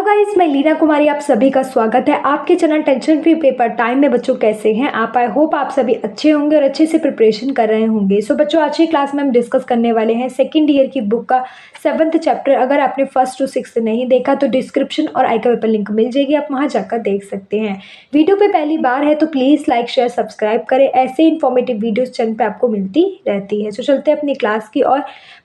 Guys, मैं लीना कुमारी, आप सभी का स्वागत है आपके channel tension free paper time में। बच्चों कैसे हैं आप? आई होप आप सभी अच्छे होंगे और अच्छे से प्रिपरेशन कर रहे होंगे। सो बच्चों, आज की क्लास में हम डिस्कस करने वाले हैं सेकंड ईयर की बुक का 7th चैप्टर। अगर आपने 1st to 6th नहीं देखा तो डिस्क्रिप्शन और आई का पेपर लिंक मिल जाएगी, आप वहाँ जाकर देख सकते हैं। वीडियो पे पहली बार है तो प्लीज़ लाइक शेयर सब्सक्राइब करें, ऐसे इन्फॉर्मेटिव वीडियोज़ चैनल पर आपको मिलती रहती है। सो चलते हैं अपनी क्लास की और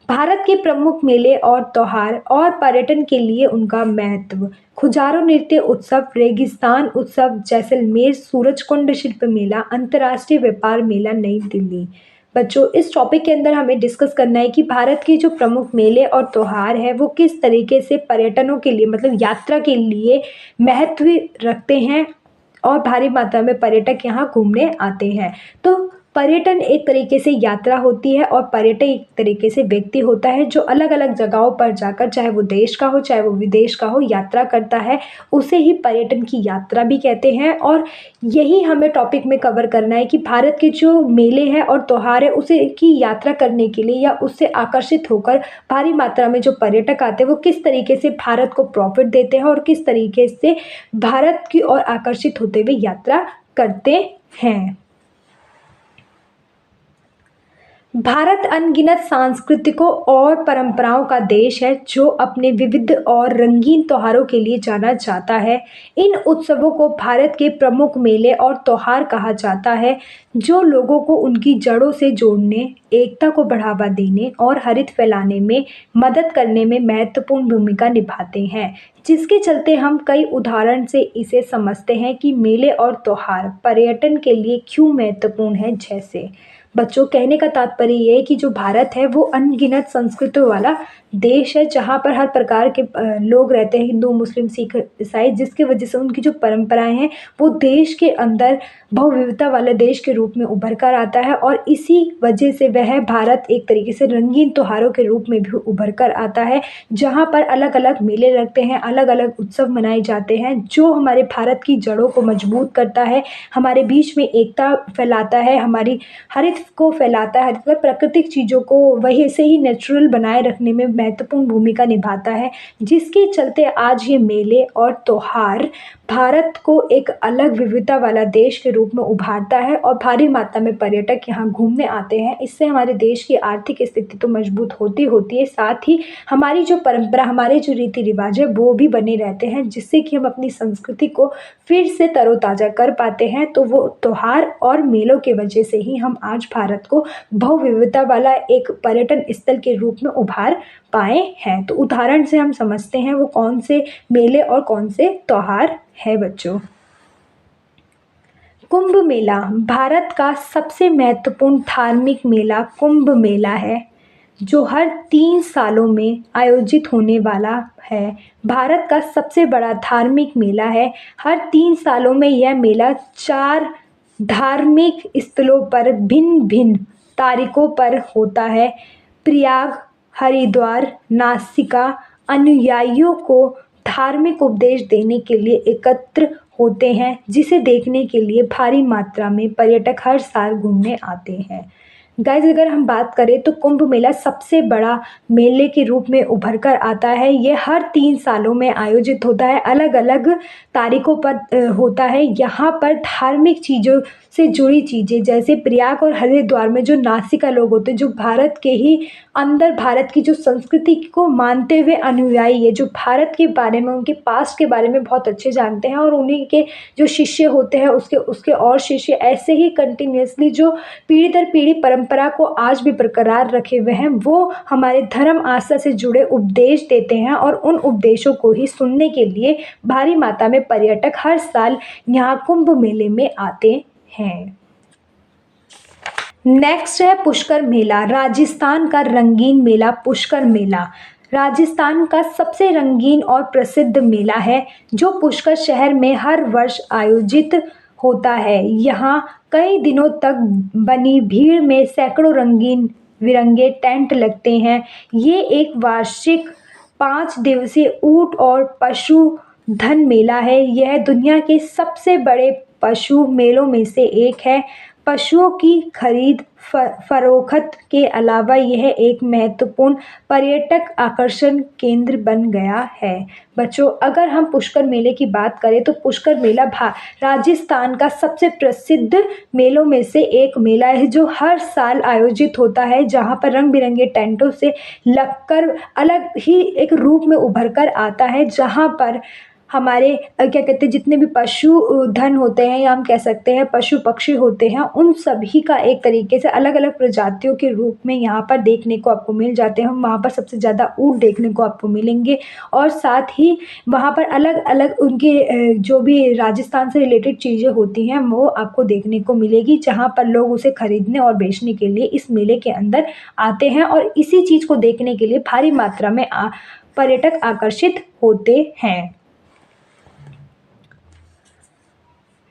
भारत के प्रमुख मेले और त्योहार और पर्यटन के लिए उनका महत्व। खुजारो नृत्य उत्सव, रेगिस्तान उत्सव जैसलमेर, सूरजकुंड शिल्प मेला, अंतर्राष्ट्रीय व्यापार मेला नई दिल्ली। बच्चों, इस टॉपिक के अंदर हमें डिस्कस करना है कि भारत के जो प्रमुख मेले और त्योहार है वो किस तरीके से पर्यटनों के लिए, मतलब यात्रा के लिए महत्व रखते हैं और भारी मात्रा में पर्यटक यहाँ घूमने आते हैं। तो पर्यटन एक तरीके से यात्रा होती है और पर्यटक एक तरीके से व्यक्ति होता है जो अलग अलग जगहों पर जाकर, चाहे वो देश का हो चाहे वो विदेश का हो, यात्रा करता है। उसे ही पर्यटन की यात्रा भी कहते हैं। और यही हमें टॉपिक में कवर करना है कि भारत के जो मेले हैं और त्योहार है उसे की यात्रा करने के लिए या उससे आकर्षित होकर भारी मात्रा में जो पर्यटक आते हैं वो किस तरीके से भारत को प्रॉफिट देते हैं और किस तरीके से भारत की ओर आकर्षित होते हुए यात्रा करते हैं। भारत अनगिनत सांस्कृतिकों और परंपराओं का देश है जो अपने विविध और रंगीन त्योहारों के लिए जाना जाता है। इन उत्सवों को भारत के प्रमुख मेले और त्योहार कहा जाता है, जो लोगों को उनकी जड़ों से जोड़ने, एकता को बढ़ावा देने और हरित फैलाने में मदद करने में महत्वपूर्ण भूमिका निभाते हैं। जिसके चलते हम कई उदाहरण से इसे समझते हैं कि मेले और त्योहार पर्यटन के लिए क्यों महत्वपूर्ण है। जैसे बच्चों, कहने का तात्पर्य ये है कि जो भारत है वो अनगिनत संस्कृतियों वाला देश है, जहाँ पर हर प्रकार के लोग रहते हैं, हिंदू मुस्लिम सिख ईसाई, जिसकी वजह से उनकी जो परंपराएं हैं वो देश के अंदर बहुविविधता वाले देश के रूप में उभर कर आता है। और इसी वजह से वह भारत एक तरीके से रंगीन त्योहारों के रूप में भी उभर कर आता है, जहाँ पर अलग अलग मेले लगते हैं, अलग अलग उत्सव मनाए जाते हैं, जो हमारे भारत की जड़ों को मजबूत करता है, हमारे बीच में एकता फैलाता है, हमारी हरित को फैलाता है, मतलब प्राकृतिक चीज़ों को वही से ही नेचुरल बनाए रखने में महत्वपूर्ण भूमिका निभाता है। जिसके चलते आज ये मेले और त्योहार भारत को एक अलग विविधता वाला देश के रूप में उभारता है और भारी मात्रा में पर्यटक यहाँ घूमने आते हैं। इससे हमारे देश की आर्थिक स्थिति तो मजबूत होती है, साथ ही हमारी जो परंपरा, हमारे जो रीति रिवाज है वो भी बने रहते हैं, जिससे कि हम अपनी संस्कृति को फिर से तरोताज़ा कर पाते हैं। तो वो त्योहार और मेलों की वजह से ही हम आज भारत को बहुविविधता वाला एक पर्यटन स्थल के रूप में उभार पाए हैं। तो उदाहरण से हम समझते हैं वो कौन से मेले और कौन से त्योहार है। बच्चों, कुंभ मेला भारत का सबसे महत्वपूर्ण धार्मिक मेला कुंभ मेला है, जो हर 3 सालों में आयोजित होने वाला है। भारत का सबसे बड़ा धार्मिक मेला है। हर 3 सालों में यह मेला 4 धार्मिक स्थलों पर भिन्न भिन्न तारीखों पर होता है। प्रयाग, हरिद्वार, नासिका अनुयायियों को धार्मिक उपदेश देने के लिए एकत्र होते हैं, जिसे देखने के लिए भारी मात्रा में पर्यटक हर साल घूमने आते हैं। गाइज, अगर हम बात करें तो कुंभ मेला सबसे बड़ा मेले के रूप में उभर कर आता है। ये हर 3 सालों में आयोजित होता है, अलग अलग तारीखों पर होता है। यहाँ पर धार्मिक चीज़ों से जुड़ी चीज़ें, जैसे प्रयाग और हरिद्वार में जो नासिका लोग होते हैं, जो भारत के ही अंदर भारत की जो संस्कृति को मानते हुए अनुयायी है, जो भारत के बारे में, उनके पास्ट के बारे में बहुत अच्छे जानते हैं, और उन्हीं के जो शिष्य होते हैं उसके और शिष्य ऐसे ही कंटिन्यूसली जो पीढ़ी दर पीढ़ी परंपरा को आज भी बरकरार रखे हुए हैं, वो हमारे धर्म आस्था से जुड़े उपदेश देते हैं। और उन उपदेशों को ही सुनने के लिए भारी मात्रा में पर्यटक हर साल यहाँ कुंभ मेले में आते हैं। नेक्स्ट है पुष्कर मेला, राजस्थान का रंगीन मेला। पुष्कर मेला राजस्थान का सबसे रंगीन और प्रसिद्ध मेला है, जो पुष्कर शहर में हर वर्ष आयोजित होता है। यहाँ कई दिनों तक बनी भीड़ में सैकड़ों रंगीन बिरंगे टेंट लगते हैं। ये एक वार्षिक 5 दिवसीय ऊंट और पशुधन मेला है। यह दुनिया के सबसे बड़े पशु मेलों में से एक है। पशुओं की खरीद फरोख्त के अलावा यह एक महत्वपूर्ण पर्यटक आकर्षण केंद्र बन गया है। बच्चों, अगर हम पुष्कर मेले की बात करें तो पुष्कर मेला राजस्थान का सबसे प्रसिद्ध मेलों में से एक मेला है जो हर साल आयोजित होता है, जहां पर रंग बिरंगे टेंटों से लगकर अलग ही एक रूप में उभर कर आता है, जहां पर हमारे क्या कहते हैं, जितने भी पशु धन होते हैं या हम कह सकते हैं पशु पक्षी होते हैं, उन सभी का एक तरीके से अलग अलग प्रजातियों के रूप में यहाँ पर देखने को आपको मिल जाते हैं। वहाँ पर सबसे ज़्यादा ऊँट देखने को आपको मिलेंगे और साथ ही वहाँ पर अलग अलग उनके जो भी राजस्थान से रिलेटेड चीज़ें होती हैं वो आपको देखने को मिलेगी, जहाँ पर लोग उसे खरीदने और बेचने के लिए इस मेले के अंदर आते हैं और इसी चीज़ को देखने के लिए भारी मात्रा में पर्यटक आकर्षित होते हैं।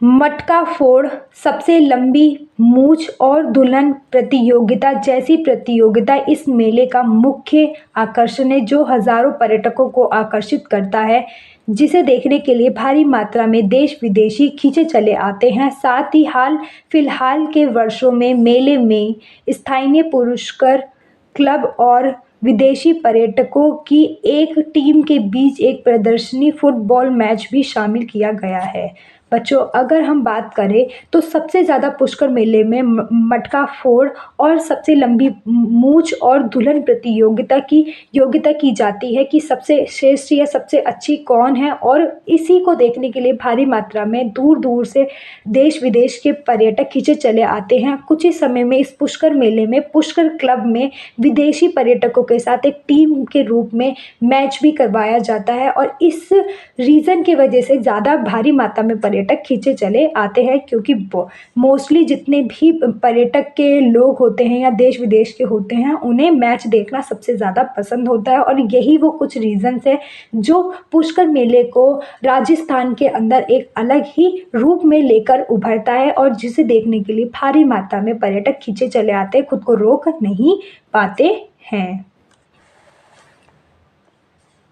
मटका फोड़, सबसे लंबी मूंछ और दुल्हन प्रतियोगिता जैसी प्रतियोगिता इस मेले का मुख्य आकर्षण है, जो हजारों पर्यटकों को आकर्षित करता है, जिसे देखने के लिए भारी मात्रा में देश विदेशी खींचे चले आते हैं। साथ ही हाल फिलहाल के वर्षों में मेले में स्थानीय पुरस्कार क्लब और विदेशी पर्यटकों की एक टीम के बीच एक प्रदर्शनी फुटबॉल मैच भी शामिल किया गया है। बच्चों, अगर हम बात करें तो सबसे ज़्यादा पुष्कर मेले में मटका फोड़ और सबसे लंबी मूंछ और दुल्हन प्रतियोगिता की योग्यता की जाती है कि सबसे श्रेष्ठ या सबसे अच्छी कौन है, और इसी को देखने के लिए भारी मात्रा में दूर दूर से देश विदेश के पर्यटक खींचे चले आते हैं। कुछ ही समय में इस पुष्कर मेले में पुष्कर क्लब में विदेशी पर्यटकों के साथ एक टीम के रूप में मैच भी करवाया जाता है और इस रीज़न की वजह से ज़्यादा भारी मात्रा में पर्यटक खींचे चले आते हैं, क्योंकि मोस्टली जितने भी पर्यटक के लोग होते हैं या देश विदेश के होते हैं उन्हें मैच देखना सबसे ज़्यादा पसंद होता है और यही वो कुछ रीज़न्स है जो पुष्कर मेले को राजस्थान के अंदर एक अलग ही रूप में लेकर उभरता है और जिसे देखने के लिए भारी मात्रा में पर्यटक खींचे चले आते हैं, खुद को रोक नहीं पाते हैं।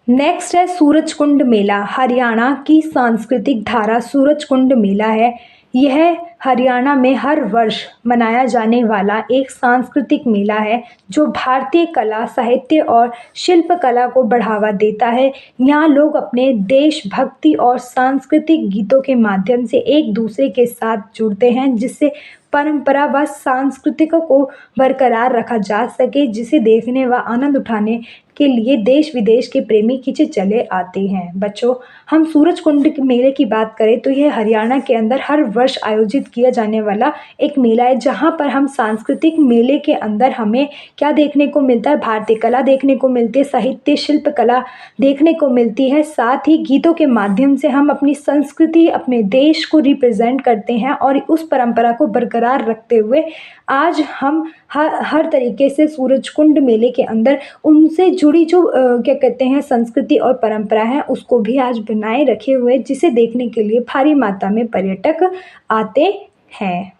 नेक्स्ट है सूरजकुंड मेला। हरियाणा की सांस्कृतिक धारा सूरजकुंड मेला है। यह हरियाणा में हर वर्ष मनाया जाने वाला एक सांस्कृतिक मेला है जो भारतीय कला, साहित्य और शिल्पकला को बढ़ावा देता है। यहाँ लोग अपने देशभक्ति और सांस्कृतिक गीतों के माध्यम से एक दूसरे के साथ जुड़ते हैं, जिससे परंपरा व सांस्कृतिक को बरकरार रखा जा सके, जिसे देखने व आनंद उठाने के लिए देश विदेश के प्रेमी खींचे चले आते हैं। बच्चों, हम सूरजकुंड के मेले की बात करें तो यह हरियाणा के अंदर हर वर्ष आयोजित किया जाने वाला एक मेला है, जहां पर हम सांस्कृतिक मेले के अंदर हमें क्या देखने को मिलता है, भारतीय कला देखने को मिलती है, साहित्य शिल्प कला देखने को मिलती है। साथ ही गीतों के माध्यम से हम अपनी संस्कृति, अपने देश को रिप्रेजेंट करते हैं और उस परंपरा को बरकरार रखते हुए आज हम हर तरीके से सूरजकुंड मेले के अंदर उनसे जुड़ी जो क्या कहते हैं संस्कृति और परंपरा है उसको भी आज बनाए रखे हुए, जिसे देखने के लिए भारी मात्रा में पर्यटक आते हैं।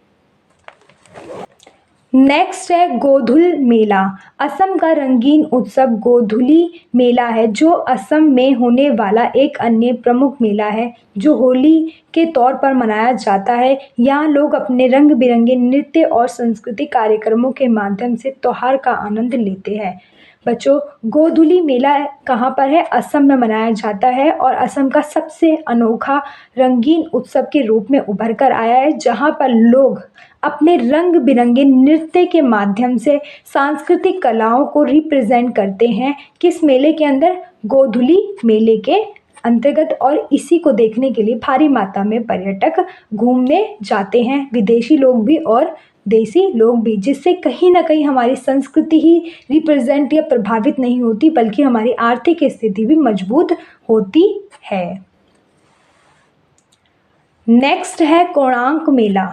नेक्स्ट है गोधुल मेला। असम का रंगीन उत्सव गोधुली मेला है, जो असम में होने वाला एक अन्य प्रमुख मेला है जो होली के तौर पर मनाया जाता है। यहाँ लोग अपने रंग बिरंगे नृत्य और सांस्कृतिक कार्यक्रमों के माध्यम से त्योहार का आनंद लेते हैं। बच्चों, गोधुली मेला कहाँ पर है? असम में मनाया जाता है और असम का सबसे अनोखा रंगीन उत्सव के रूप में उभर कर आया है, जहाँ पर लोग अपने रंग बिरंगे नृत्य के माध्यम से सांस्कृतिक कलाओं को रिप्रेजेंट करते हैं। किस मेले के अंदर? गोधुली मेले के अंतर्गत। और इसी को देखने के लिए भारी मात्रा में पर्यटक घूमने जाते हैं, विदेशी लोग भी और देसी लोग भी, जिससे कहीं ना कहीं हमारी संस्कृति ही रिप्रेजेंट या प्रभावित नहीं होती, बल्कि हमारी आर्थिक स्थिति भी मजबूत होती है। नेक्स्ट है कोणार्क मेला।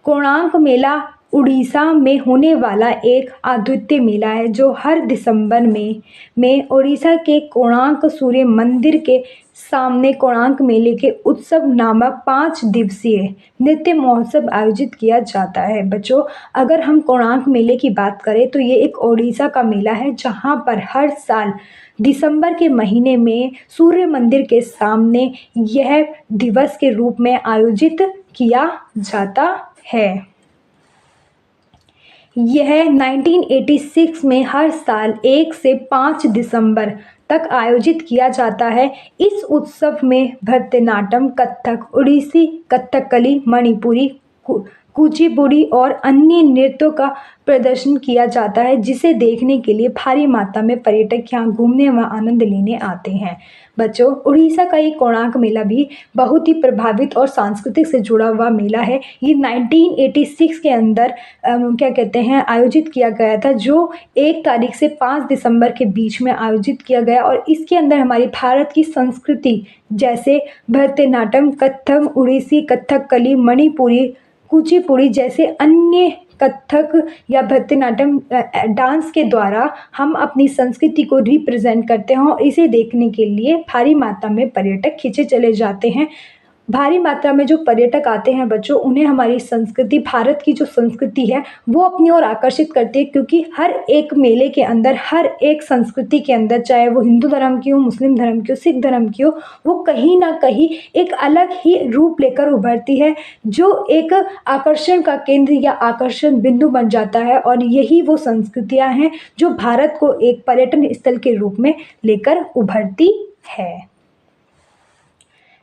कोणार्क मेला उड़ीसा में होने वाला एक अद्वितीय मेला है जो हर दिसंबर में उड़ीसा के कोणार्क सूर्य मंदिर के सामने कोणार्क मेले के उत्सव नामक 5 दिवसीय नृत्य महोत्सव आयोजित किया जाता है। बच्चों, अगर हम कोणार्क मेले की बात करें तो ये एक उड़ीसा का मेला है जहाँ पर हर साल दिसंबर के महीने में सूर्य मंदिर के सामने यह दिवस के रूप में आयोजित किया जाता है। यह 1986 में हर साल 1 से 5 दिसंबर तक आयोजित किया जाता है। इस उत्सव में भरतनाट्यम, कथक, ओडिसी, कथकली, मणिपुरी, कुचिपुड़ी और अन्य नृत्यों का प्रदर्शन किया जाता है, जिसे देखने के लिए भारी मात्रा में पर्यटक यहाँ घूमने व आनंद लेने आते हैं। बच्चों, उड़ीसा का ये कोणार्क मेला भी बहुत ही प्रभावित और सांस्कृतिक से जुड़ा हुआ मेला है। ये 1986 के अंदर क्या कहते हैं आयोजित किया गया था, जो 1 तारीख से 5 दिसंबर के बीच में आयोजित किया गया और इसके अंदर हमारी भारत की संस्कृति जैसे भरतनाट्यम, कथक, उड़ीसी, कथकली, मणिपुरी, कुचिपुड़ी जैसे अन्य कथक या भरतनाट्यम डांस के द्वारा हम अपनी संस्कृति को रिप्रेजेंट करते हैं और इसे देखने के लिए भारी मात्रा में पर्यटक खींचे चले जाते हैं। भारी मात्रा में जो पर्यटक आते हैं बच्चों, उन्हें हमारी संस्कृति, भारत की जो संस्कृति है वो अपनी ओर आकर्षित करती है, क्योंकि हर एक मेले के अंदर, हर एक संस्कृति के अंदर, चाहे वो हिंदू धर्म की हो, मुस्लिम धर्म की हो, सिख धर्म की हो, वो कहीं ना कहीं एक अलग ही रूप लेकर उभरती है, जो एक आकर्षण का केंद्र या आकर्षण बिंदु बन जाता है। और यही वो संस्कृतियाँ हैं जो भारत को एक पर्यटन स्थल के रूप में लेकर उभरती है।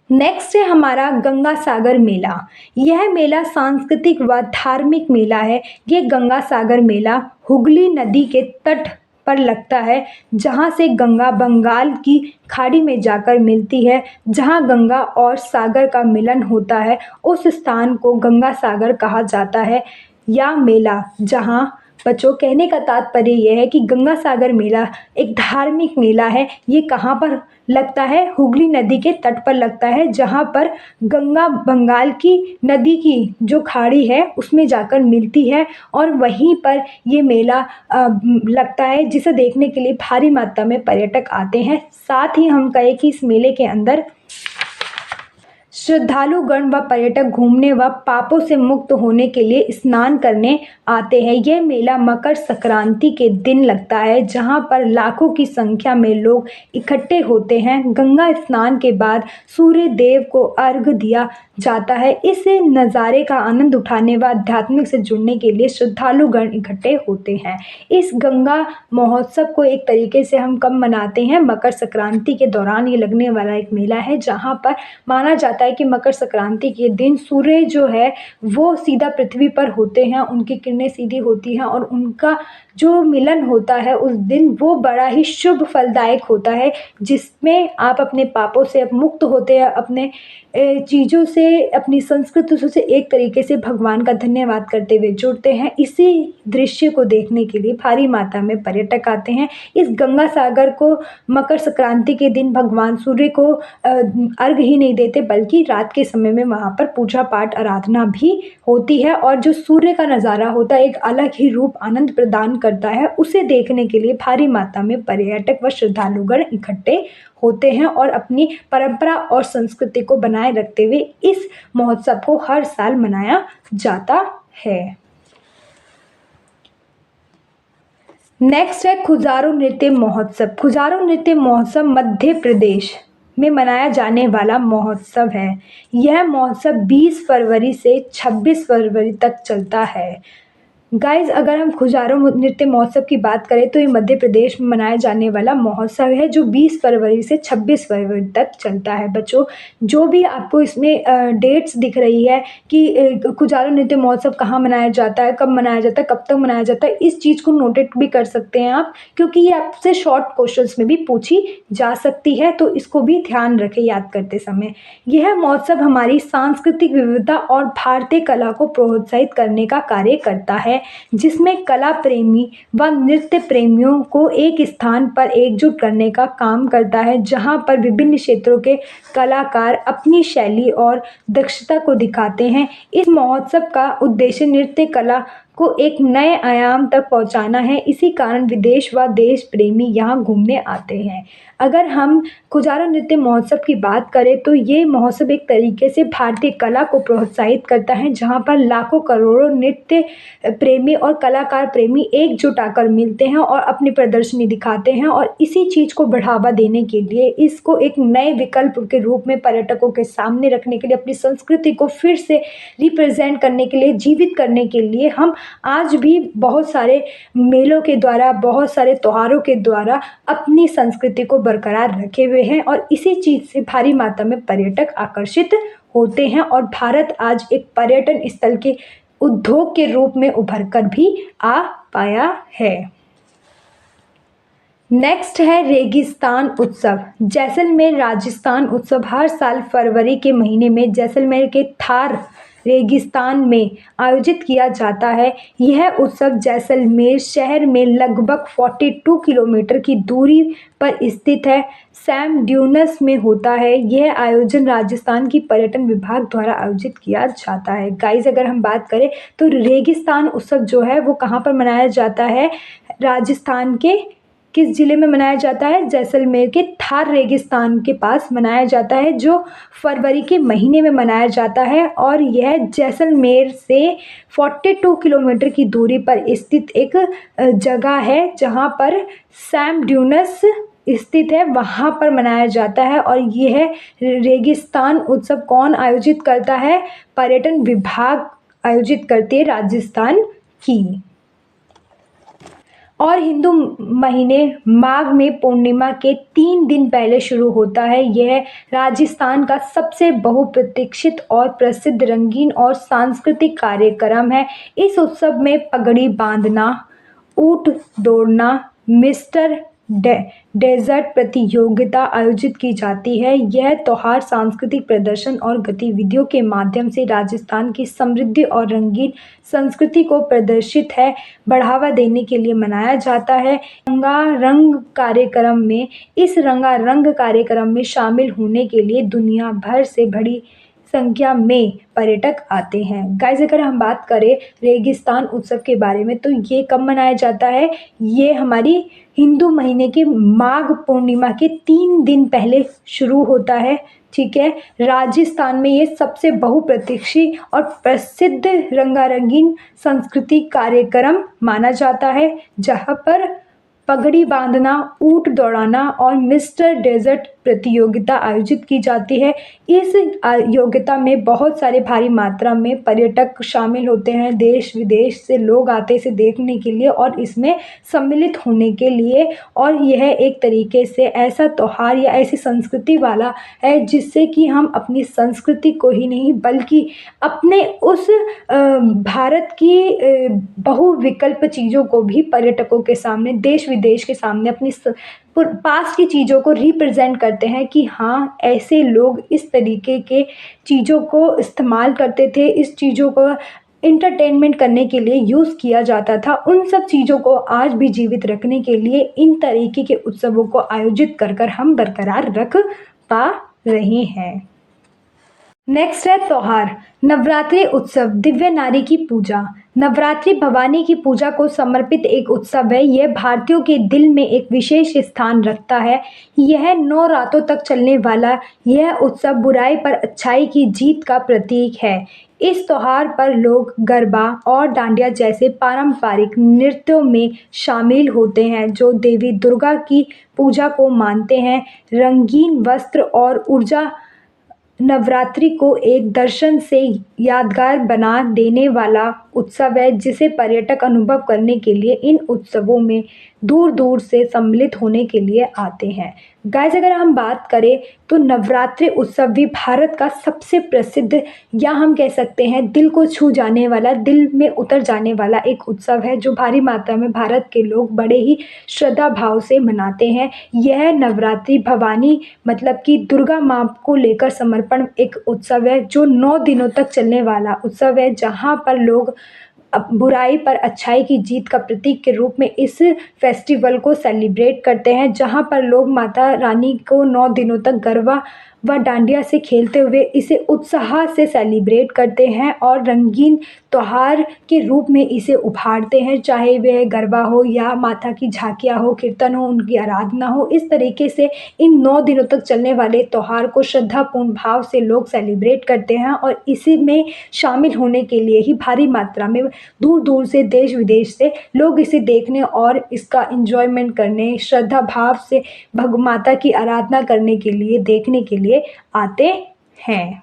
नेक्स्ट है हमारा गंगा सागर मेला। यह मेला सांस्कृतिक व धार्मिक मेला है। ये गंगा सागर मेला हुगली नदी के तट पर लगता है, जहाँ से गंगा बंगाल की खाड़ी में जाकर मिलती है। जहाँ गंगा और सागर का मिलन होता है, उस स्थान को गंगा सागर कहा जाता है। या मेला जहाँ बच्चों, कहने का तात्पर्य यह है कि गंगा सागर मेला एक धार्मिक मेला है। ये कहाँ पर लगता है? हुगली नदी के तट पर लगता है, जहाँ पर गंगा बंगाल की नदी की जो खाड़ी है उसमें जाकर मिलती है और वहीं पर ये मेला लगता है, जिसे देखने के लिए भारी मात्रा में पर्यटक आते हैं। साथ ही हम कहें कि इस मेले के अंदर श्रद्धालुगण व पर्यटक घूमने व पापों से मुक्त होने के लिए स्नान करने आते हैं। यह मेला मकर संक्रांति के दिन लगता है, जहां पर लाखों की संख्या में लोग इकट्ठे होते हैं। गंगा स्नान के बाद सूर्य देव को अर्घ्य दिया जाता है। इस नज़ारे का आनंद उठाने व आध्यात्मिक से जुड़ने के लिए श्रद्धालुगण इकट्ठे होते हैं। इस गंगा महोत्सव को एक तरीके से हम कब मनाते हैं? मकर संक्रांति के दौरान ये लगने वाला एक मेला है, जहाँ पर माना जाता है कि मकर संक्रांति के दिन सूर्य जो है वो सीधा पृथ्वी पर होते हैं, उनकी किरणें सीधी होती हैं और उनका जो मिलन होता है उस दिन वो बड़ा ही शुभ फलदायक होता है, जिसमें आप अपने पापों से मुक्त होते हैं, अपने चीज़ों से, अपनी संस्कृति से एक तरीके से भगवान का धन्यवाद करते हुए जुड़ते हैं। इसी दृश्य को देखने के लिए भारी मात्रा में पर्यटक आते हैं। इस गंगा सागर को मकर संक्रांति के दिन भगवान सूर्य को अर्घ्य ही नहीं देते, बल्कि रात के समय में वहाँ पर पूजा पाठ आराधना भी होती है और जो सूर्य का नज़ारा होता है एक अलग ही रूप आनंद प्रदान करता है। उसे देखने के लिए भारी मात्रा में पर्यटक व श्रद्धालुगण इकट्ठे होते हैं और अपनी परंपरा और संस्कृति को बनाए रखते हुए इस महोत्सव को हर साल मनाया जाता है। नेक्स्ट है खुजारू नृत्य महोत्सव। खुजारू नृत्य महोत्सव मध्य प्रदेश में मनाया जाने वाला महोत्सव है। यह महोत्सव 20 फरवरी से 26 फरवरी तक चलता है। गाइज, अगर हम खुजारू नृत्य महोत्सव की बात करें तो ये मध्य प्रदेश में मनाया जाने वाला महोत्सव है, जो 20 फरवरी से 26 फरवरी तक चलता है। बच्चों, जो भी आपको इसमें डेट्स दिख रही है कि खुजारू नृत्य महोत्सव कहाँ मनाया जाता है, कब मनाया जाता है, कब तक मनाया जाता है, इस चीज़ को नोटेट भी कर सकते हैं आप, क्योंकि ये आपसे शॉर्ट क्वेश्चंस में भी पूछी जा सकती है, तो इसको भी ध्यान रखें याद करते समय। यह महोत्सव हमारी सांस्कृतिक विविधता और भारतीय कला को प्रोत्साहित करने का कार्य करता है, जिसमें कला प्रेमी व नृत्य प्रेमियों को एक स्थान पर एकजुट करने का काम करता है, जहां पर विभिन्न क्षेत्रों के कलाकार अपनी शैली और दक्षता को दिखाते हैं। इस महोत्सव का उद्देश्य नृत्य कला को एक नए आयाम तक पहुंचाना है। इसी कारण विदेश व देश प्रेमी यहाँ घूमने आते हैं। अगर हम खुजारू नृत्य महोत्सव की बात करें तो ये महोत्सव एक तरीके से भारतीय कला को प्रोत्साहित करता है, जहाँ पर लाखों करोड़ों नृत्य प्रेमी और कलाकार प्रेमी एकजुट आकर मिलते हैं और अपनी प्रदर्शनी दिखाते हैं। और इसी चीज़ को बढ़ावा देने के लिए, इसको एक नए विकल्प के रूप में पर्यटकों के सामने रखने के लिए, अपनी संस्कृति को फिर से रिप्रेजेंट करने के लिए, जीवित करने के लिए हम आज भी बहुत सारे मेलों के द्वारा, बहुत सारे त्योहारों के द्वारा अपनी संस्कृति को बरकरार रखे हुए हैं और इसी चीज़ से भारी मात्रा में पर्यटक आकर्षित होते हैं और भारत आज एक पर्यटन स्थल के उद्योग के रूप में उभर कर भी आ पाया है। नेक्स्ट है रेगिस्तान उत्सव। जैसलमेर राजस्थान उत्सव हर साल फरवरी के महीने में जैसलमेर के थार रेगिस्तान में आयोजित किया जाता है। यह उत्सव जैसलमेर शहर में लगभग 42 किलोमीटर की दूरी पर स्थित है। सैम ड्यूनस में होता है। यह आयोजन राजस्थान की पर्यटन विभाग द्वारा आयोजित किया जाता है। गाइस, अगर हम बात करें तो रेगिस्तान उत्सव जो है वो कहाँ पर मनाया जाता है? राजस्थान के किस जिले में मनाया जाता है? जैसलमेर के थार रेगिस्तान के पास मनाया जाता है, जो फरवरी के महीने में मनाया जाता है और यह जैसलमेर से 42 किलोमीटर की दूरी पर स्थित एक जगह है जहां पर सैम ड्यूनस स्थित है, वहां पर मनाया जाता है। और यह रेगिस्तान उत्सव कौन आयोजित करता है? पर्यटन विभाग आयोजित करती है राजस्थान की। और हिंदू महीने माघ में पूर्णिमा के 3 दिन पहले शुरू होता है। यह राजस्थान का सबसे बहुप्रतीक्षित और प्रसिद्ध रंगीन और सांस्कृतिक कार्यक्रम है। इस उत्सव में पगड़ी बांधना, ऊंट दौड़ना, मिस्टर डेजर्ट प्रतियोगिता आयोजित की जाती है। यह त्योहार सांस्कृतिक प्रदर्शन और गतिविधियों के माध्यम से राजस्थान की समृद्धि और रंगीन संस्कृति को प्रदर्शित है बढ़ावा देने के लिए मनाया जाता है। इस रंगारंग कार्यक्रम में शामिल होने के लिए दुनिया भर से बड़ी संख्या में पर्यटक आते हैं। गाइस, अगर हम बात करें रेगिस्तान उत्सव के बारे में तो ये कब मनाया जाता है? ये हमारी हिंदू महीने के माघ पूर्णिमा के 3 दिन पहले शुरू होता है। ठीक है, राजस्थान में ये सबसे बहुप्रतीक्षित और प्रसिद्ध रंगारंगीन सांस्कृतिक कार्यक्रम माना जाता है, जहाँ पर पगड़ी बांधना, ऊंट दौड़ाना और मिस्टर डेजर्ट प्रतियोगिता आयोजित की जाती है। इस योग्यता में बहुत सारे भारी मात्रा में पर्यटक शामिल होते हैं। देश विदेश से लोग आते हैं इसे देखने के लिए और इसमें सम्मिलित होने के लिए। और यह एक तरीके से ऐसा त्योहार या ऐसी संस्कृति वाला है जिससे कि हम अपनी संस्कृति को ही नहीं बल्कि अपने उस भारत की बहुविकल्प चीज़ों को भी पर्यटकों के सामने, देश विदेश के सामने अपनी पास की चीज़ों को रिप्रेजेंट करते हैं कि हाँ, ऐसे लोग इस तरीके के चीज़ों को इस्तेमाल करते थे, इस चीज़ों को इंटरटेनमेंट करने के लिए यूज़ किया जाता था। उन सब चीज़ों को आज भी जीवित रखने के लिए इन तरीके के उत्सवों को आयोजित कर हम बरकरार रख पा रहे हैं। नेक्स्ट है त्योहार। नवरात्रि उत्सव, दिव्य नारी की पूजा। नवरात्रि भवानी की पूजा को समर्पित एक उत्सव है। यह भारतीयों के दिल में एक विशेष स्थान रखता है। यह 9 रातों तक चलने वाला यह उत्सव बुराई पर अच्छाई की जीत का प्रतीक है। इस त्योहार पर लोग गरबा और डांडिया जैसे पारंपरिक नृत्यों में शामिल होते हैं जो देवी दुर्गा की पूजा को मानते हैं। रंगीन वस्त्र और ऊर्जा नवरात्रि को एक दर्शन से यादगार बना देने वाला उत्सव है, जिसे पर्यटक अनुभव करने के लिए इन उत्सवों में दूर दूर से सम्मिलित होने के लिए आते हैं। गाइस, अगर हम बात करें तो नवरात्रि उत्सव भी भारत का सबसे प्रसिद्ध या हम कह सकते हैं दिल को छू जाने वाला, दिल में उतर जाने वाला एक उत्सव है जो भारी मात्रा में भारत के लोग बड़े ही श्रद्धा भाव से मनाते हैं। यह नवरात्रि भवानी मतलब कि दुर्गा माँ को लेकर समर्पण एक उत्सव है जो 9 दिनों तक चलने वाला उत्सव है, जहाँ पर लोग बुराई पर अच्छाई की जीत का प्रतीक के रूप में इस फेस्टिवल को सेलिब्रेट करते हैं, जहां पर लोग माता रानी को 9 दिनों तक गरबा व डांडिया से खेलते हुए इसे उत्साह से सेलिब्रेट करते हैं और रंगीन त्योहार के रूप में इसे उभारते हैं, चाहे वह गरबा हो या माता की झांकियाँ हो, कीर्तन हो, उनकी आराधना हो। इस तरीके से इन 9 दिनों तक चलने वाले त्यौहार को श्रद्धापूर्ण भाव से लोग सेलिब्रेट करते हैं और इसी में शामिल होने के लिए ही भारी मात्रा में दूर दूर से, देश विदेश से लोग इसे देखने और इसका एंजॉयमेंट करने, श्रद्धा भाव से माता की आराधना करने के लिए, देखने के लिए आते हैं।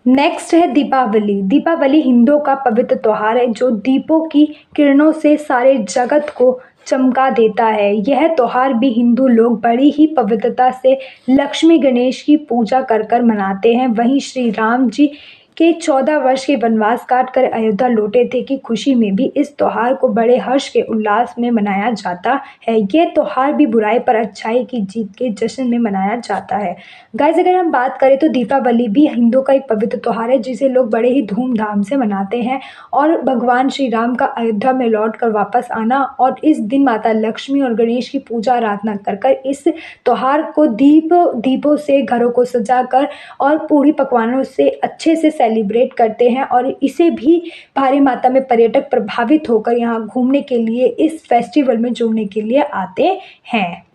नेक्स्ट है दीपावली। दीपावली हिंदुओं का पवित्र त्योहार है जो दीपों की किरणों से सारे जगत को चमका देता है। यह त्योहार भी हिंदू लोग बड़ी ही पवित्रता से लक्ष्मी गणेश की पूजा कर कर मनाते हैं। वहीं श्री राम जी के 14 वर्ष के वनवास काट कर अयोध्या लौटे थे की खुशी में भी इस त्योहार को बड़े हर्ष के उल्लास में मनाया जाता है। यह त्योहार भी बुराई पर अच्छाई की जीत के जश्न में मनाया जाता है। गाइस, अगर हम बात करें तो दीपावली भी हिंदुओं का एक पवित्र त्योहार है जिसे लोग बड़े ही धूमधाम से मनाते हैं और भगवान श्री राम का अयोध्या में लौट कर वापस आना और इस दिन माता लक्ष्मी और गणेश की पूजा आराधना कर कर इस त्योहार को दीपों से घरों को सजाकर और पूरी पकवानों से अच्छे से सेलिब्रेट करते हैं और इसे भी भारी मात्रा में पर्यटक प्रभावित होकर यहाँ घूमने के लिए इस फेस्टिवल में जुड़ने के लिए आते हैं।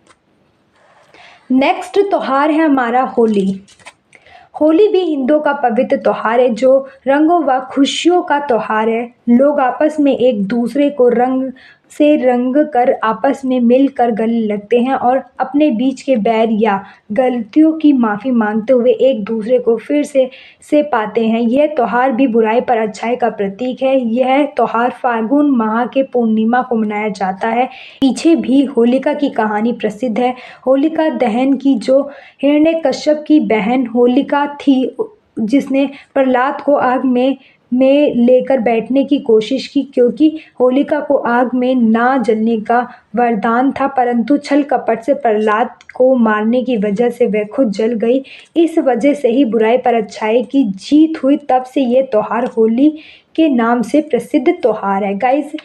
नेक्स्ट त्योहार है हमारा होली। होली भी हिंदुओं का पवित्र त्योहार है जो रंगों व खुशियों का त्योहार है। लोग आपस में एक दूसरे को रंग से रंग कर आपस में मिलकर गले लगते हैं और अपने बीच के बैर या गलतियों की माफ़ी मांगते हुए एक दूसरे को फिर से पाते हैं। यह त्योहार भी बुराई पर अच्छाई का प्रतीक है। यह त्योहार फाल्गुन माह के पूर्णिमा को मनाया जाता है। पीछे भी होलिका की कहानी प्रसिद्ध है। होलिका दहन की जो हिरण्यकश्यप की बहन होलिका थी जिसने प्रहलाद को आग में लेकर बैठने की कोशिश की क्योंकि होलिका को आग में ना जलने का वरदान था, परंतु छल कपट से प्रहलाद को मारने की वजह से वह खुद जल गई। इस वजह से ही बुराई पर अच्छाई की जीत हुई। तब से ये त्योहार होली के नाम से प्रसिद्ध त्योहार है। गाइस,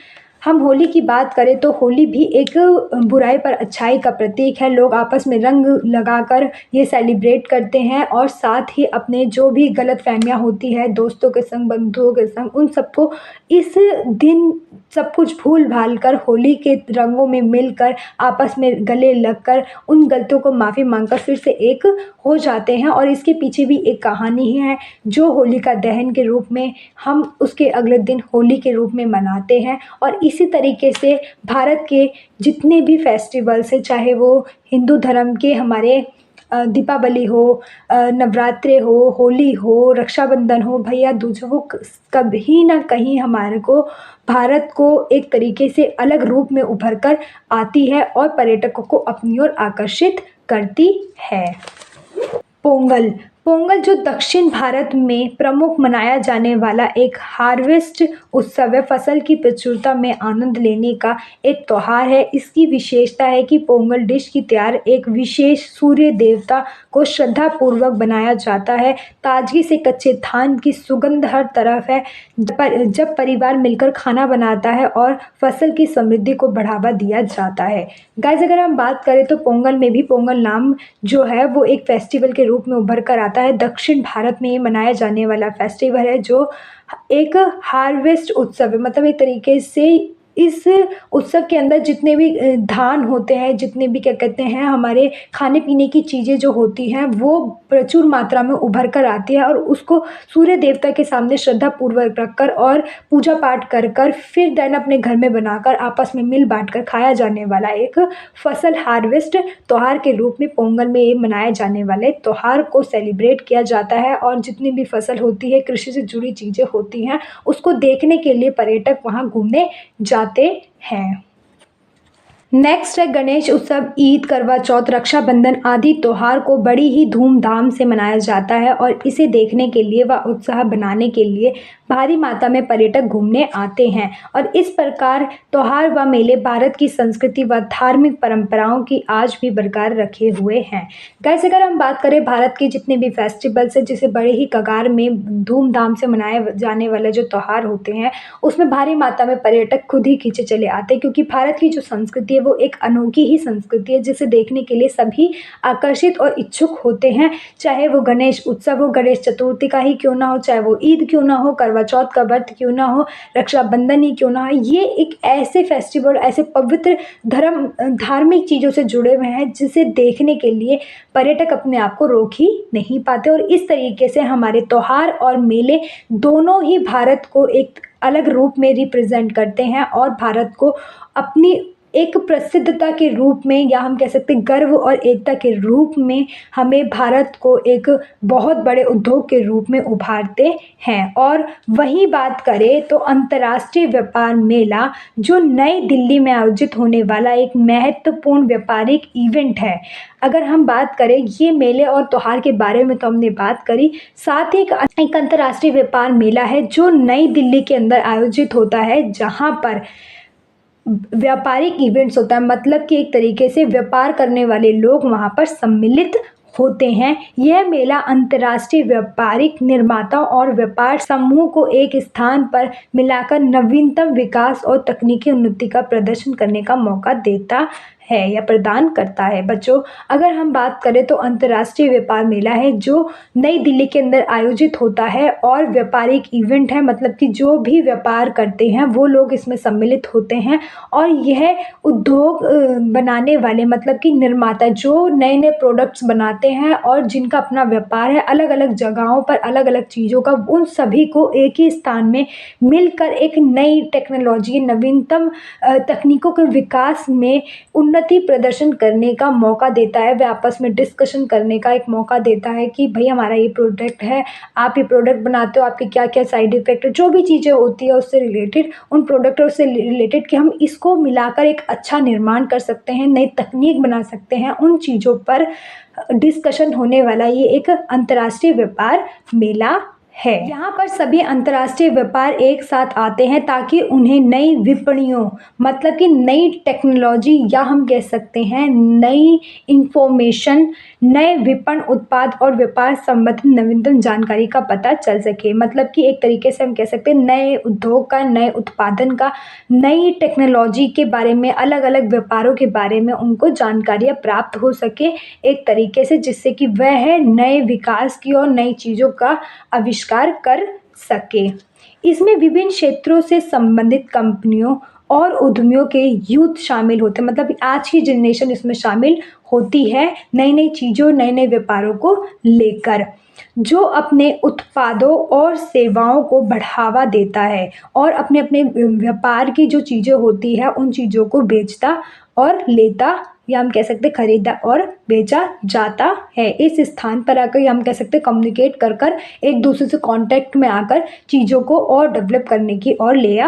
हम होली की बात करें तो होली भी एक बुराई पर अच्छाई का प्रतीक है। लोग आपस में रंग लगाकर ये सेलिब्रेट करते हैं और साथ ही अपने जो भी गलतफहमियां होती है दोस्तों के संग, बंधुओं के संग, उन सबको इस दिन सब कुछ भूल भाल कर होली के रंगों में मिलकर आपस में गले लगकर उन गलतियों को माफ़ी मांगकर फिर से एक हो जाते हैं। और इसके पीछे भी एक कहानी है जो होलिका दहन के रूप में हम उसके अगले दिन होली के रूप में मनाते हैं। और इसी तरीके से भारत के जितने भी फेस्टिवल्स हैं, चाहे वो हिंदू धर्म के हमारे दीपावली हो, नवरात्रे हो, होली हो, रक्षाबंधन हो, भैया दूज हो, कभी ना कहीं हमारे को भारत को एक तरीके से अलग रूप में उभर कर आती है और पर्यटकों को अपनी ओर आकर्षित करती है। पोंगल। पोंगल जो दक्षिण भारत में प्रमुख मनाया जाने वाला एक हार्वेस्ट उत्सव है। फसल की प्रचुरता में आनंद लेने का एक त्योहार है। इसकी विशेषता है कि पोंगल डिश की तैयार एक विशेष सूर्य देवता को श्रद्धापूर्वक बनाया जाता है। ताजगी से कच्चे धान की सुगंध हर तरफ है जब परिवार मिलकर खाना बनाता है और फसल की समृद्धि को बढ़ावा दिया जाता है। गाइस, अगर हम बात करें तो पोंगल में भी पोंगल नाम जो है वो एक फेस्टिवल के रूप में उभर कर आता है। दक्षिण भारत में ये मनाया जाने वाला फेस्टिवल है जो एक हार्वेस्ट उत्सव है। मतलब एक तरीके से इस उत्सव के अंदर जितने भी धान होते हैं, जितने भी क्या कहते हैं हमारे खाने पीने की चीज़ें जो होती हैं वो प्रचुर मात्रा में उभर कर आती है और उसको सूर्य देवता के सामने श्रद्धापूर्वक रखकर और पूजा पाठ कर कर फिर देन अपने घर में बनाकर आपस में मिल बांट कर खाया जाने वाला एक फसल हार्वेस्ट त्योहार के रूप में पोंगल में ये मनाए जाने वाले त्योहार को सेलिब्रेट किया जाता है। और जितनी भी फसल होती है, कृषि से जुड़ी चीज़ें होती हैं, उसको देखने के लिए पर्यटक वहाँ घूमने जाते हैं। नेक्स्ट है गणेश उत्सव। ईद, करवा चौथ, रक्षाबंधन आदि त्योहार को बड़ी ही धूमधाम से मनाया जाता है और इसे देखने के लिए व उत्साह बनाने के लिए भारी मात्रा में पर्यटक घूमने आते हैं। और इस प्रकार त्योहार व मेले भारत की संस्कृति व धार्मिक परंपराओं की आज भी बरकरार रखे हुए हैं। गाइस, अगर हम बात करें भारत के जितने भी फेस्टिवल्स हैं जिसे बड़े ही कगार में धूमधाम से मनाए जाने वाले जो त्योहार होते हैं उसमें भारी मात्रा में पर्यटक खुद ही खींचे चले आते हैं क्योंकि भारत की जो संस्कृति वो एक अनोखी ही संस्कृति है जिसे देखने के लिए सभी आकर्षित और इच्छुक होते हैं। चाहे वो गणेश उत्सव हो, गणेश चतुर्थी का ही क्यों ना हो, चाहे वो ईद क्यों ना हो, करवा चौथ का व्रत क्यों ना हो, रक्षाबंधन ही क्यों ना हो, ये एक ऐसे फेस्टिवल, ऐसे पवित्र धार्मिक चीज़ों से जुड़े हुए हैं जिसे देखने के लिए पर्यटक अपने आप को रोक ही नहीं पाते। और इस तरीके से हमारे त्योहार और मेले दोनों ही भारत को एक अलग रूप में रिप्रेजेंट करते हैं और भारत को अपनी एक प्रसिद्धता के रूप में, या हम कह सकते हैं गर्व और एकता के रूप में, हमें भारत को एक बहुत बड़े उद्योग के रूप में उभारते हैं। और वहीं बात करें तो अंतर्राष्ट्रीय व्यापार मेला जो नई दिल्ली में आयोजित होने वाला एक महत्वपूर्ण व्यापारिक इवेंट है। अगर हम बात करें ये मेले और त्योहार के बारे में तो हमने बात करी, साथ ही एक अंतर्राष्ट्रीय व्यापार मेला है जो नई दिल्ली के अंदर आयोजित होता है, जहां पर व्यापारिक इवेंट्स होता है, मतलब कि एक तरीके से व्यापार करने वाले लोग वहाँ पर सम्मिलित होते हैं। यह मेला अंतर्राष्ट्रीय व्यापारिक निर्माताओं और व्यापार समूह को एक स्थान पर मिलाकर नवीनतम विकास और तकनीकी उन्नति का प्रदर्शन करने का मौका देता है या प्रदान करता है। बच्चों, अगर हम बात करें तो अंतर्राष्ट्रीय व्यापार मेला है जो नई दिल्ली के अंदर आयोजित होता है और व्यापारिक इवेंट है, मतलब कि जो भी व्यापार करते हैं वो लोग इसमें सम्मिलित होते हैं। और यह उद्योग बनाने वाले, मतलब कि निर्माता जो नए नए प्रोडक्ट्स बनाते हैं और जिनका अपना व्यापार है अलग अलग जगहों पर अलग अलग चीज़ों का, उन सभी को एक ही स्थान में मिलकर एक नई टेक्नोलॉजी, नवीनतम तकनीकों के विकास में उन्नति प्रदर्शन करने का मौका देता है। वे आपस में डिस्कशन करने का एक मौका देता है कि भाई हमारा ये प्रोडक्ट है, आप ये प्रोडक्ट बनाते हो, आपके क्या क्या साइड इफेक्ट है, जो भी चीज़ें होती है उससे रिलेटेड, उन प्रोडक्ट और उससे रिलेटेड कि हम इसको मिलाकर एक अच्छा निर्माण कर सकते हैं, नई तकनीक बना सकते हैं, उन चीज़ों पर डिस्कशन होने वाला ये एक अंतर्राष्ट्रीय व्यापार मेला है। यहाँ पर सभी अंतर्राष्ट्रीय व्यापार एक साथ आते हैं ताकि उन्हें नई विपणियों, मतलब कि नई टेक्नोलॉजी, या हम कह सकते हैं नई इंफॉर्मेशन, नए विपणन उत्पाद और व्यापार संबंधित नवीनतम जानकारी का पता चल सके। मतलब कि एक तरीके से हम कह सकते हैं नए उद्योग का, नए उत्पादन का, नई टेक्नोलॉजी के बारे में, अलग अलग व्यापारों के बारे में उनको जानकारियाँ प्राप्त हो सके एक तरीके से, जिससे कि वह नए विकास की और नई चीज़ों का आविष्कार कर सके। इसमें विभिन्न क्षेत्रों से संबंधित कंपनियों और उद्यमियों के यूथ शामिल होते हैं, मतलब आज की जनरेशन इसमें शामिल होती है नई नई चीज़ों, नए नए व्यापारों को लेकर, जो अपने उत्पादों और सेवाओं को बढ़ावा देता है और अपने अपने व्यापार की जो चीज़ें होती है उन चीज़ों को बेचता और लेता, या हम कह सकते खरीदा और बेचा जाता है। इस स्थान पर आकर, या हम कह सकते कम्युनिकेट कर कर, एक दूसरे से कांटेक्ट में आकर चीज़ों को और डेवलप करने की और ले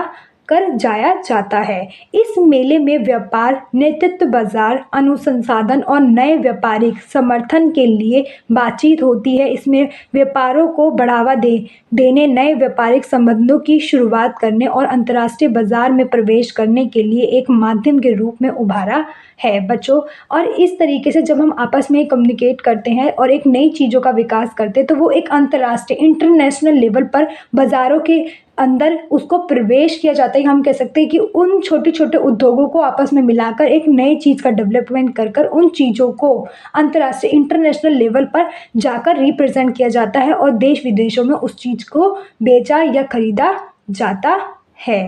कर जाया जाता है। इस मेले में व्यापार, नेतृत्व, बाजार अनुसंधान और नए व्यापारिक समर्थन के लिए बातचीत होती है। इसमें व्यापारों को बढ़ावा देने, नए व्यापारिक संबंधों की शुरुआत करने और अंतर्राष्ट्रीय बाजार में प्रवेश करने के लिए एक माध्यम के रूप में उभारा है बच्चों। और इस तरीके से जब हम आपस में कम्युनिकेट करते हैं और एक नई चीज़ों का विकास करते हैं तो वो एक अंतर्राष्ट्रीय, इंटरनेशनल लेवल पर बाज़ारों के अंदर उसको प्रवेश किया जाता है। हम कह सकते हैं कि उन छोटे छोटे उद्योगों को आपस में मिलाकर एक नई चीज़ का डेवलपमेंट कर कर उन चीज़ों को अंतर्राष्ट्रीय, इंटरनेशनल लेवल पर जाकर रिप्रेजेंट किया जाता है और देश विदेशों में उस चीज़ को बेचा या खरीदा जाता है।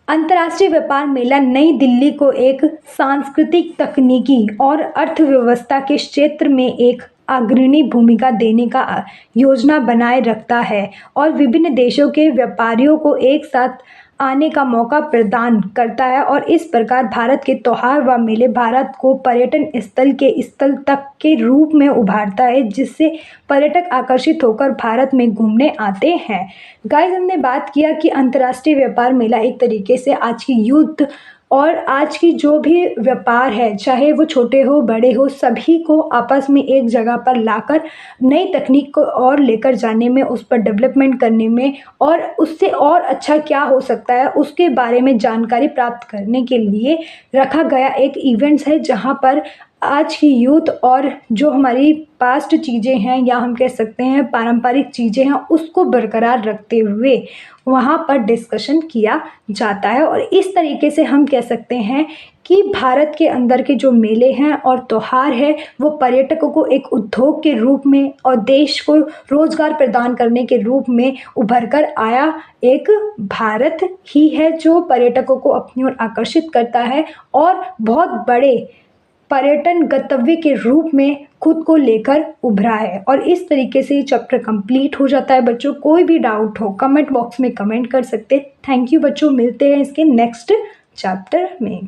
अंतर्राष्ट्रीय व्यापार मेला नई दिल्ली को एक सांस्कृतिक, तकनीकी और अर्थव्यवस्था के क्षेत्र में एक अग्रणी भूमिका देने का योजना बनाए रखता है और विभिन्न देशों के व्यापारियों को एक साथ आने का मौका प्रदान करता है। और इस प्रकार भारत के त्योहार व मेले भारत को पर्यटन स्थल तक के रूप में उभारता है, जिससे पर्यटक आकर्षित होकर भारत में घूमने आते हैं। गाइस, हमने बात किया कि अंतर्राष्ट्रीय व्यापार मेला एक तरीके से आज की यूथ और आज की जो भी व्यापार है, चाहे वो छोटे हो बड़े हो, सभी को आपस में एक जगह पर लाकर नई तकनीक को और लेकर जाने में, उस पर डेवलपमेंट करने में और उससे और अच्छा क्या हो सकता है उसके बारे में जानकारी प्राप्त करने के लिए रखा गया एक इवेंट्स है, जहाँ पर आज की यूथ और जो हमारी पास्ट चीज़ें हैं या हम कह सकते हैं पारंपरिक चीज़ें हैं उसको बरकरार रखते हुए वहाँ पर डिस्कशन किया जाता है। और इस तरीके से हम कह सकते हैं कि भारत के अंदर के जो मेले हैं और त्यौहार है वो पर्यटकों को एक उद्योग के रूप में और देश को रोजगार प्रदान करने के रूप में उभर कर आया एक भारत ही है, जो पर्यटकों को अपनी ओर आकर्षित करता है और बहुत बड़े पर्यटन गंतव्य के रूप में खुद को लेकर उभरा है। और इस तरीके से ये चैप्टर कंप्लीट हो जाता है बच्चों। कोई भी डाउट हो कमेंट बॉक्स में कमेंट कर सकते हैं। थैंक यू बच्चों, मिलते हैं इसके नेक्स्ट चैप्टर में।